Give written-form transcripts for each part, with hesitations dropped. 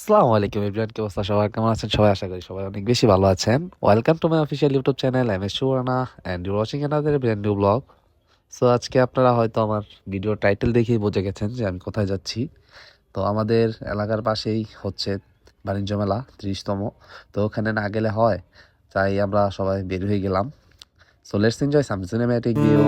আসসালামু আলাইকুম এভরিওয়ান, কি অবস্থা সবার? কেমন আছেন সবাই? আশা করি সবাই অনেক বেশি ভালো আছেন। Welcome to my official YouTube channel M S Subarna and you watching another brand new blog. So আজকে আপনারা হয়তো আমার ভিডিও টাইটেল দেখেই বুঝে গেছেন যে আমি কোথায় যাচ্ছি। তো আমাদের এলাকার পাশেই হচ্ছে বাণিজ্য মেলা 30তম। তো ওখানে না গেলে হয়, তাই আমরা সবাই বের হয়ে গেলাম। So let's enjoy some cinematic view.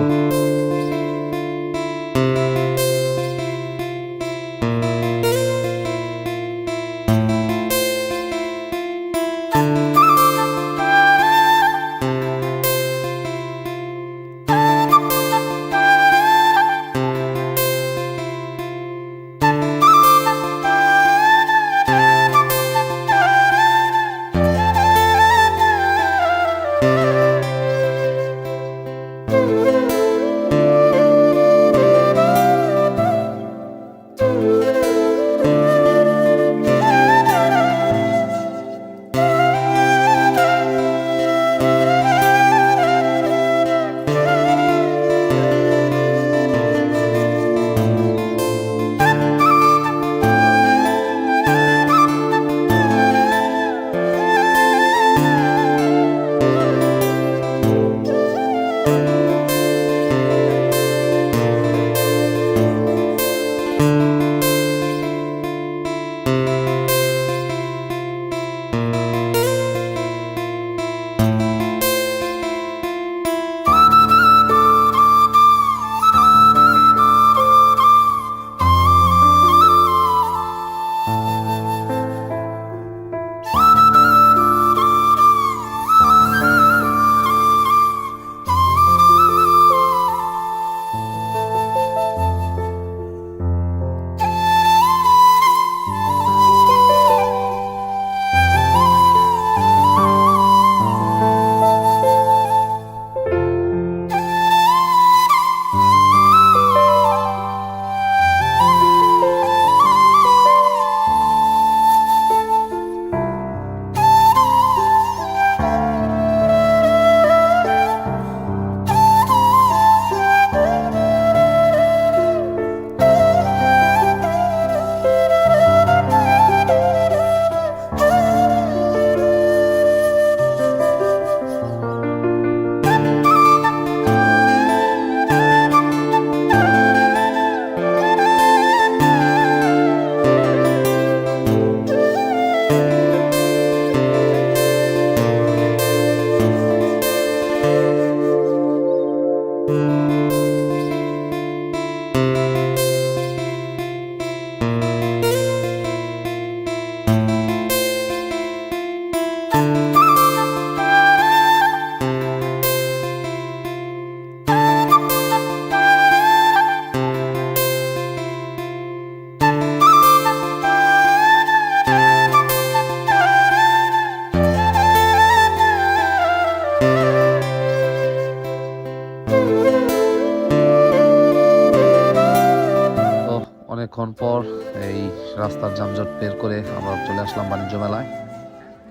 তো অনেকক্ষণ পর এই রাস্তার যানজট বের করে আমরা চলে আসলাম বাণিজ্য মেলায়।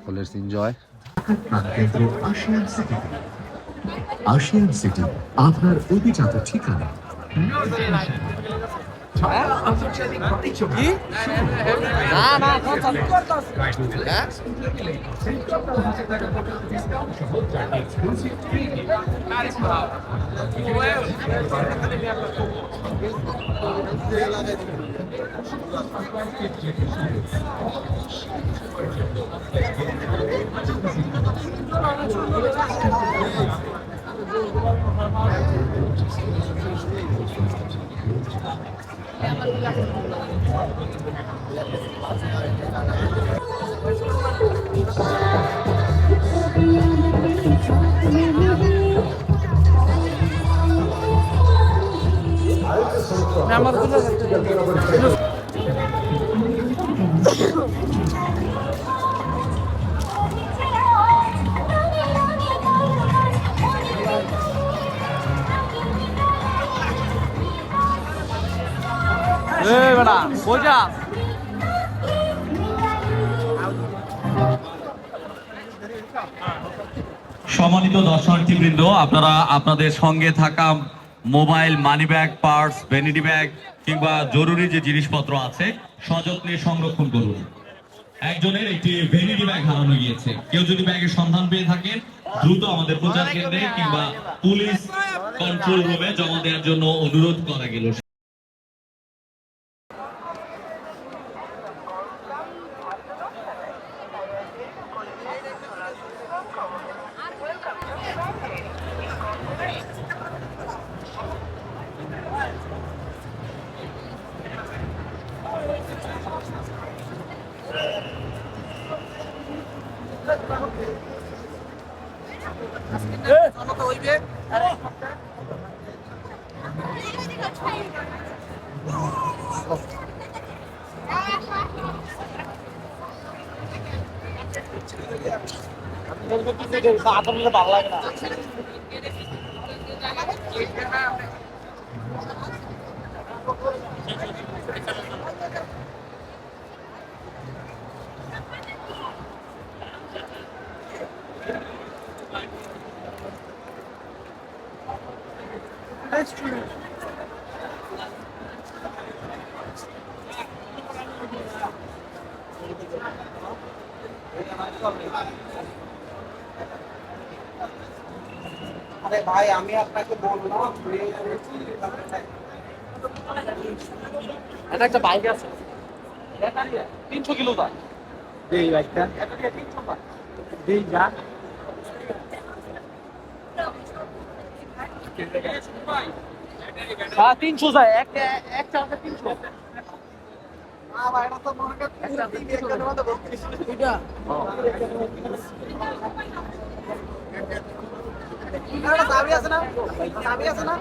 তো লেটস এনজয়। কেন্দ্র আশিয়ান সিটি। আশিয়ান সিটি আপনার অভিজাত ঠিকানা। সম্মানিত দর্শনার্থীবৃন্দ, আপনারা আপনাদের সঙ্গে থাকা mobile, money bag, purse, vanity bag কিংবা জরুরি যে জিনিসপত্র আছে সযত্নে সংরক্ষণ করুন। একজনের একটি ভ্যানিটি ব্যাগ হারানো গিয়েছে। কেউ যদি ব্যাগের সন্ধান পেয়ে থাকেন দ্রুত আমাদের প্রচার কেন্দ্রে কিংবা পুলিশ কন্ট্রোল রুমে জমা দেওয়ার জন্য অনুরোধ করা গেল। ভালো লাগে না। আরে ভাই আমি আপনাকে বললাম এটা একটা বাইক আছে 300 কিলো দাম এই বাইকটা এটা দিয়ে 300 টাকা দেই যা হ্যাঁ 300 যায় এক চার্জে 300 ভাই এটা তো মনে করেন একটা এর মধ্যে 32 এটা চাবি আছে না চাবি আছে না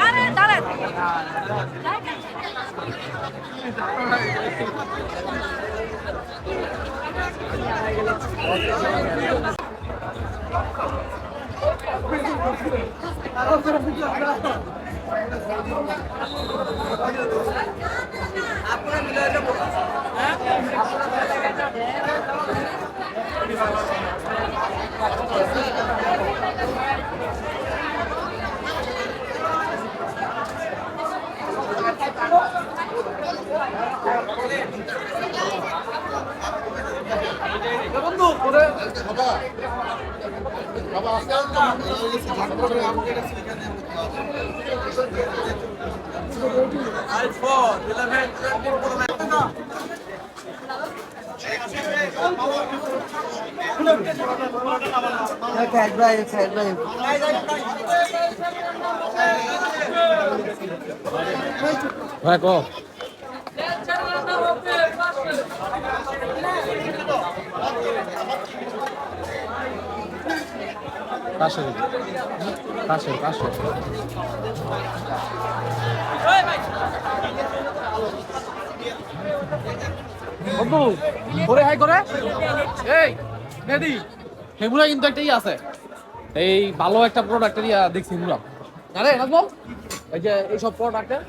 আরে দাঁড়ান ভাই কো পাশে পাশে পাশে বন্ধু করে হাই করে এই নেদি হেমুরা কিন্তু একটাই আছে এই ভালো একটা প্রোডাক্টের ইয়া দেখছি হেমুরা আরে নাজমল এই যে এই সব প্রোডাক্টের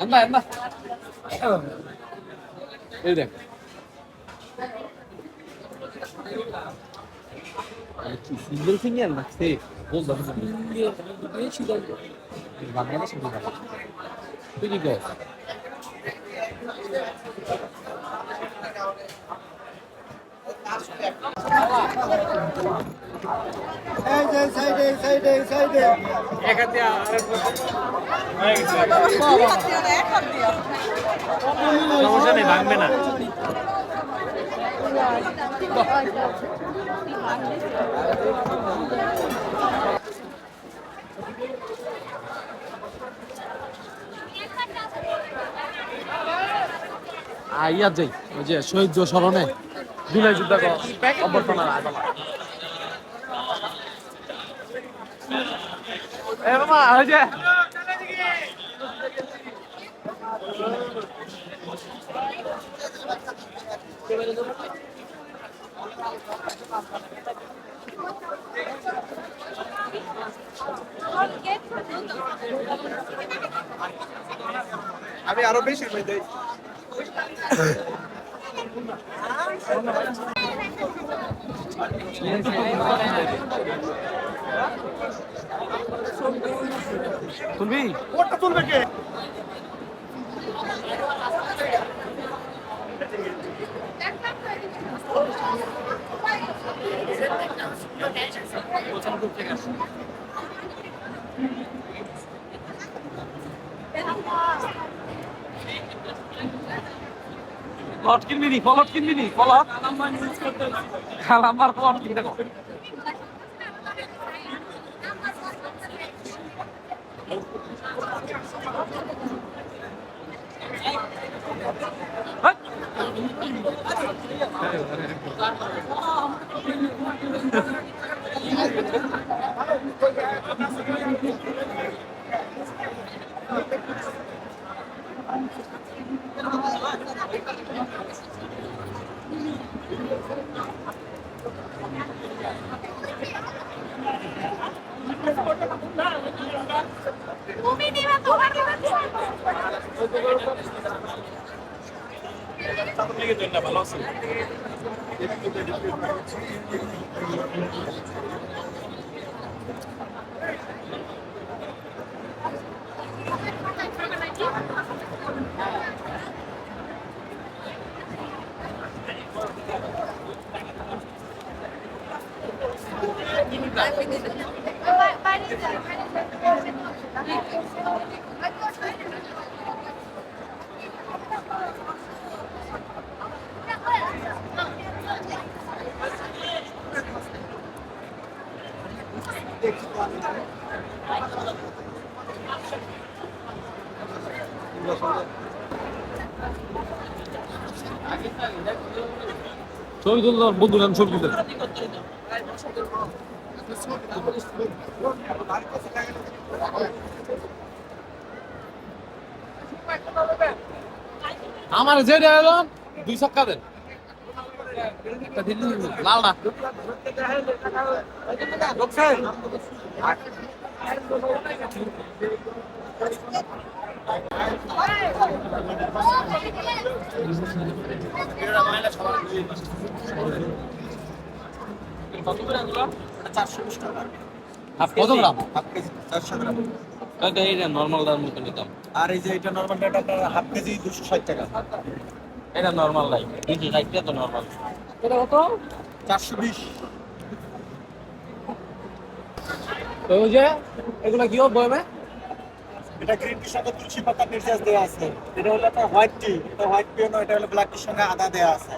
আন্দা আন্দা এই দেখ সিঙ্গেল সিঙ্গেল না সে বল দাও বাংলাদেশ তুই কি কর সমস্যা নেই, ভাঙবে না। ইয়ার যাই ওই যে শহীদ স্মরণে জুলাই যুদ্ধ অভ্যর্থনা মামা ওই যে আমি আরো বেশি দেই। তুলবি ওটা তুলবে কে? প্লট কিনবি নি প্লট কিনবি নি প্লট কালামার প্লট কিনতে কো তুমি নিবা তোমাকে ভালো আছে। ছবি তুলতে বন্ধু নাম ছবি তুলতে আমার যে এলাম 2 ছক্কা দেন একটা দিন লাল না কত গ্রাম হাফ কেজি 400 গ্রাম। এটা নরমাল দাম মতো নিতাম আর এই যে এটা নরমাল রেট আপনার হাফ কেজি 260 টাকা। এটা নরমাল লাই 260 টাকা তো নরমাল এটা কত 420। ওই যে এগুলা কি হবে বয়মে এটা গ্রিন টির সঙ্গে তুলসী পাতা নির্যাস দেওয়া আছে। এটা হলো আপনার হোয়াইট টি, এটা হোয়াইট পিওনো, এটা হলো ব্ল্যাক টির সঙ্গে আদা দেওয়া আছে।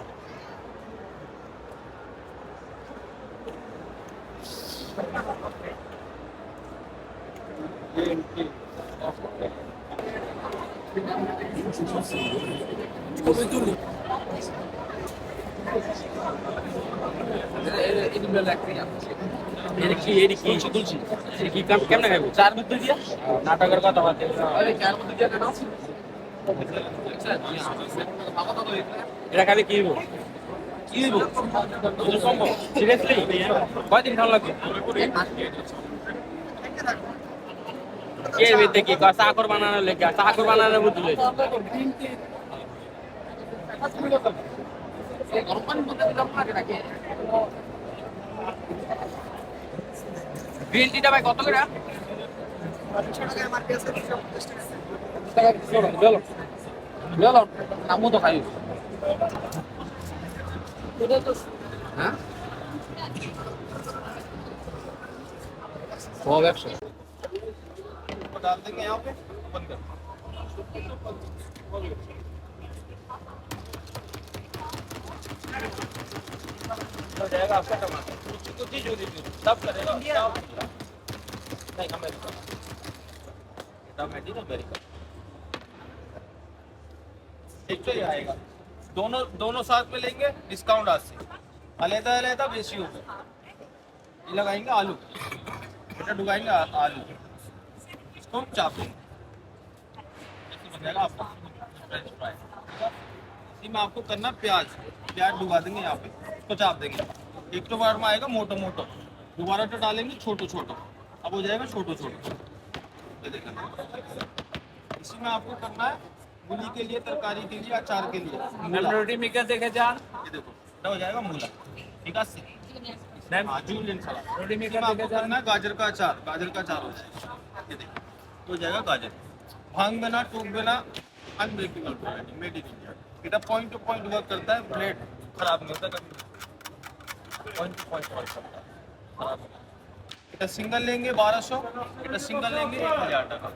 কেমনে খাইবো চার মধ্যে দিয়া নাটকের কথা বলতে এটা খালি কি হইব কি হইব সিরিয়াসলি কয়দিন খাওয়া লাগবে কে বেতে কি চাকর বানানোর লেগে চাকর বানানোর বুঝলে গ্রিন টিটা ভাই কত করে নামও তো খাই হ্যাঁ সব ব্যবসা। डाल देंगे यहाँ पे बंद कर हो जाएगा आपका टमाटर कुछ चीज हो दीजिए सब करेगा नहीं अमेरिका टमाटर अमेरिका एक तो ये आएगा दोनों दोनों साथ में लेंगे डिस्काउंट आज से अलहदा अलहदा बेची हो गए ये लगाएंगे आलू बेटा डुबाएंगे आलू इसको हम चाप देंगे ऐसे बन जाएगा आपका फ्रेंच फ्राई इसी में आपको करना प्याज प्याज डुबा देंगे यहाँ पे इसको चाप देंगे एक तो बार में आएगा मोटो मोटो दोबारा तो डालेंगे छोटो छोटो अब हो जाएगा छोटो छोटो ये देखना इसी में आपको करना है मूली के लिए तरकारी के लिए अचार के लिए रोटी मेकर देखे जान ये देखो ये हो जाएगा मूला ठीक है हाँ जूलियन सलाद रोटी इसमें मेकर आपको देखे जान करना है गाजर का अचार हो जाएगा ये देखो तो हो जाएगा गाजर भांग में ना टूक में ना unbreakable quality made in India এটা पॉइंट टू पॉइंट वर्क करता है ब्लेड खराब नहीं होता कभी पॉइंट टू पॉइंट वर्क करता है खराब नहीं। এটা सिंगल लेंगे 1200 এটা सिंगल लेंगे 1000 টাকা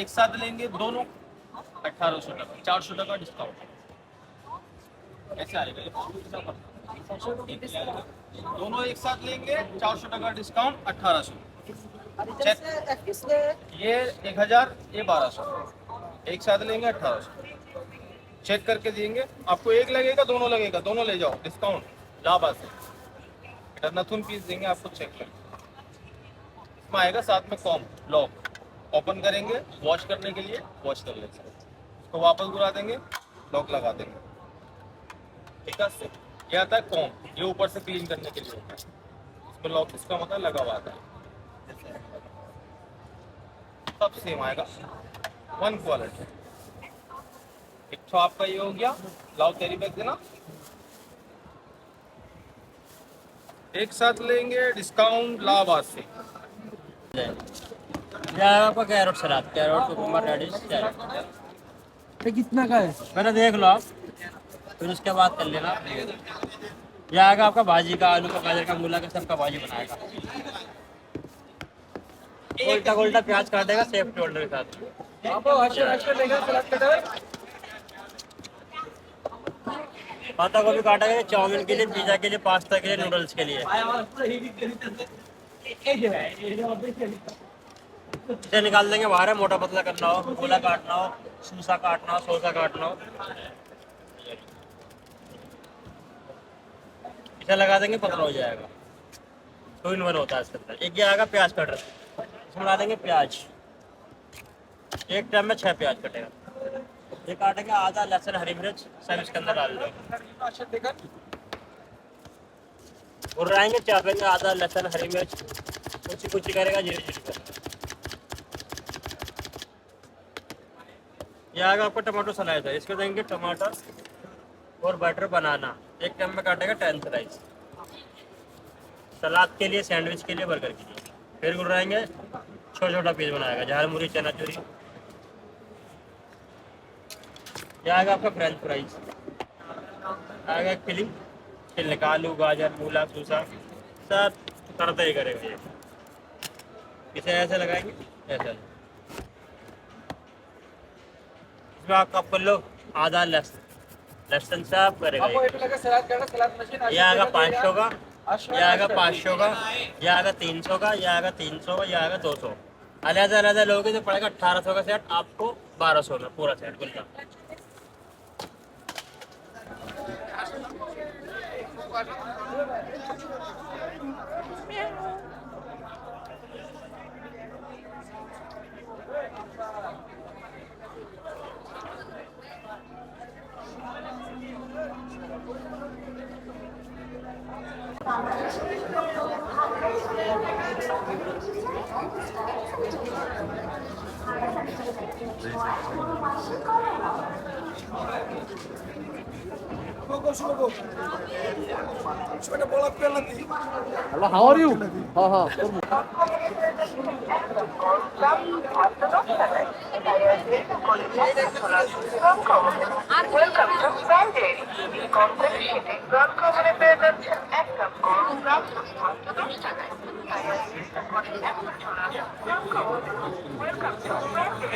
एक साथ लेंगे दोनों 1800 টাকা 400 টাকা डिस्काउंट ऐसे आएगा ये दोनों एक साथ लेंगे 400 टाका डिस्काउंट 1800 चेक ये 1000 ये 1200 एक साथ लेंगे 1800 चेक करके देंगे आपको एक लगेगा दोनों ले जाओ डिस्काउंट लाभ से बेटा नथुन पीस देंगे आपको चेक करके इसमें आएगा साथ में कॉम लॉक ओपन करेंगे वॉश करने के लिए वॉश कर लेते हैं इसको वापस बुला देंगे लॉक लगा देंगे ठीक है ये आता है कॉम ये ऊपर से क्लीन करने के लिए होता है इसमें लॉक इसका मतलब लगा हुआ आता है सब सेम आएगा वन क्वालिटी एक तो आपका ये हो गया लाओ कैरी बैग देना एक साथ लेंगे डिस्काउंट लाभ आज से आपका कैरोट सलाद कैरोट कुकुम्बर रेडिश ये कितना का है? पहले देख लो आप फिर उसके बाद कर लेना यह आएगा आपका भाजी का आलू का गाजर का मूला का सबका भाजी बनाएगा उल्टा उल्टा प्याज काटेगा सेफ्टी होल्डर के साथ पत्ता गोभी काटेगा चाउमीन के लिए पिज्जा के लिए पास्ता के लिए नूडल्स के लिए इसे निकाल देंगे बाहर है मोटा पतला करना हो गोला काटना हो सूसा काटना हो सोसा काटना हो इसे लगा देंगे पतला हो जाएगा 2 in 1 होता है इसके अंदर एक ये आएगा प्याज कटर इसमें डाल देंगे प्याज एक टाइम में 6 प्याज कटेगा ये काटेंगे आधा लहसुन हरी मिर्च सब इसके अंदर डाल देंगे उड़ाएंगे चापेंगे आधा लहसुन हरी मिर्च कुछ कुछ करेगा जीरे जीरे करेगा ये आएगा आपको टमाटो सलाद है इसको देंगे टमाटर और बटर बनाना एक टाइम में काटेगा 10 स्लाइस सलाद के लिए सैंडविच के लिए बर्गर के लिए फिर गुड़ाएंगे छोटा छोटा पीस बनाएगा झालमुरी चना चूरी ये आएगा आपका फ्रेंच फ्राइज आएगा एक फिलिंग छिलने का आलू गाजर मूला सूसा सब तरह ही करेगा ये इसे ऐसे लगाएंगे ऐसे इसमें आपका पल्लो आधा लहसुन साफ करेगा ये आएगा 500 का ये आएगा 500 का ये आएगा 300 का ये आएगा 300 का ये आएगा 200 अलग अलग लोगे तो पड़ेगा 1800 का सेट आपको 1200 में पूरा सेट गुल्ला হ্যালো, হাউ আর ইউ? হ্যাঁ হ্যাঁ। ওয়েলকাম টু ব্যান্ডেড কম করে সেটে গ্রাম খাবারে পেয়ে যাচ্ছেন এক কাপ গরম গ্রাম মাত্র 10 টাকায় তাই আর মিস না করে এখন চলে আসুন গ্রাম খাবারে ওয়েলকাম টু ব্যান্ডেড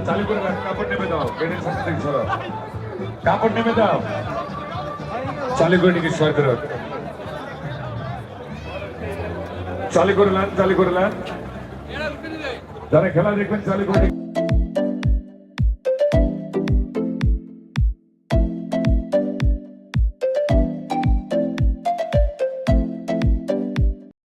চালু করে রাখ, কাপড় নেমে দাও, বেডের সামনে থেকে সরাও। কাপড় নেমে দাও, চালু করে নিয়ে সর করো। চালু করে নেন, যারা খেলা দেখবেন চালু করে